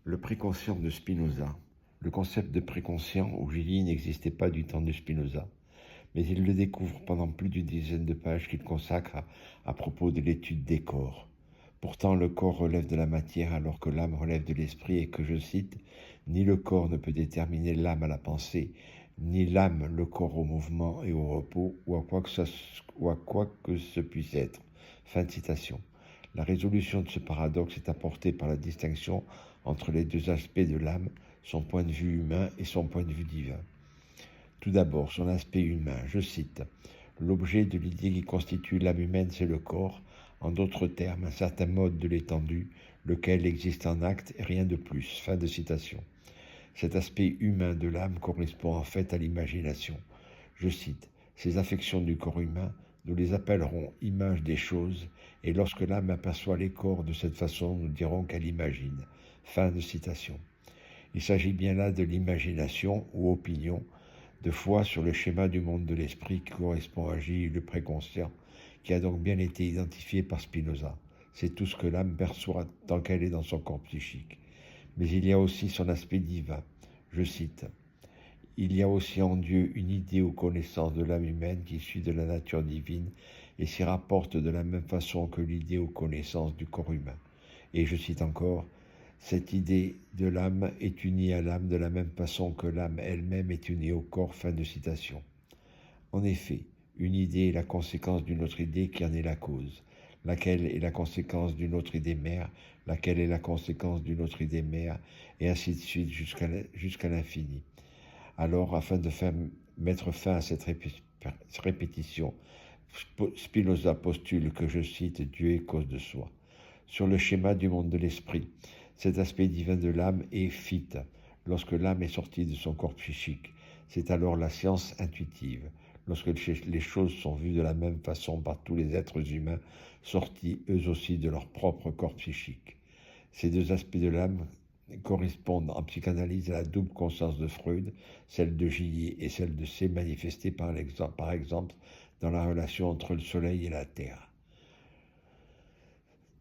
Le préconscient de Spinoza. Le concept de préconscient ou Gili n'existait pas du temps de Spinoza, mais il le découvre pendant plus d'une dizaine de pages qu'il consacre à propos de l'étude des corps. Pourtant, le corps relève de la matière alors que l'âme relève de l'esprit et que, je cite, « Ni le corps ne peut déterminer l'âme à la pensée, ni l'âme le corps au mouvement et au repos, ou à quoi que ce puisse être. » Fin de citation. La résolution de ce paradoxe est apportée par la distinction entre les deux aspects de l'âme, son point de vue humain et son point de vue divin. Tout d'abord, son aspect humain, je cite, « L'objet de l'idée qui constitue l'âme humaine, c'est le corps, en d'autres termes, un certain mode de l'étendue, lequel existe en acte et rien de plus. » Fin de citation. Cet aspect humain de l'âme correspond en fait à l'imagination. Je cite, « Ces affections du corps humain, nous les appellerons images des choses, et lorsque l'âme aperçoit les corps de cette façon, nous dirons qu'elle imagine. » Fin de citation. Il s'agit bien là de l'imagination ou opinion, de foi sur le schéma du monde de l'esprit qui correspond à J, le préconscient, qui a donc bien été identifié par Spinoza. C'est tout ce que l'âme perçoit tant qu'elle est dans son corps psychique. Mais il y a aussi son aspect divin. Je cite, « Il y a aussi en Dieu une idée ou connaissance de l'âme humaine qui suit de la nature divine et s'y rapporte de la même façon que l'idée ou connaissance du corps humain. » Et je cite encore, « Cette idée de l'âme est unie à l'âme de la même façon que l'âme elle-même est unie au corps. » Fin de citation. En effet, une idée est la conséquence d'une autre idée qui en est la cause, laquelle est la conséquence d'une autre idée mère, laquelle est la conséquence d'une autre idée mère, et ainsi de suite jusqu'à l'infini. Alors, afin de mettre fin à cette répétition, Spinoza postule que, je cite, « Dieu est cause de soi ». Sur le schéma du monde de l'esprit, cet aspect divin de l'âme est fit, lorsque l'âme est sortie de son corps psychique. C'est alors la science intuitive, lorsque les choses sont vues de la même façon par tous les êtres humains, sortis eux aussi de leur propre corps psychique. Ces deux aspects de l'âme correspondent en psychanalyse à la double conscience de Freud, celle de Gillier et celle de C, manifestée par exemple dans la relation entre le Soleil et la Terre.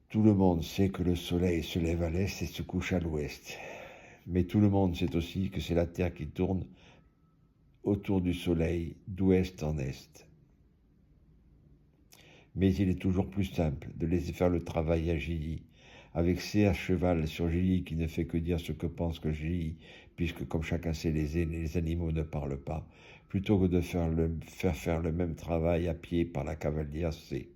Tout le monde sait que le Soleil se lève à l'est et se couche à l'ouest. Mais tout le monde sait aussi que c'est la Terre qui tourne autour du Soleil d'ouest en est. Mais il est toujours plus simple de laisser faire le travail à Gilly, avec C à cheval sur Gilly qui ne fait que dire ce que pense que Gilly, puisque comme chacun sait, les animaux ne parlent pas, plutôt que de faire le même travail à pied par la cavalière C.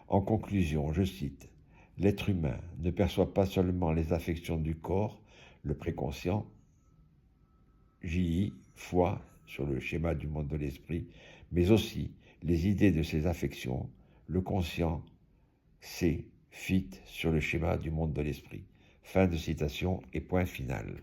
En conclusion, je cite, « L'être humain ne perçoit pas seulement les affections du corps, le préconscient, J.I., foi sur le schéma du monde de l'esprit, mais aussi les idées de ces affections, le conscient, C, fit sur le schéma du monde de l'esprit. » Fin de citation et point final.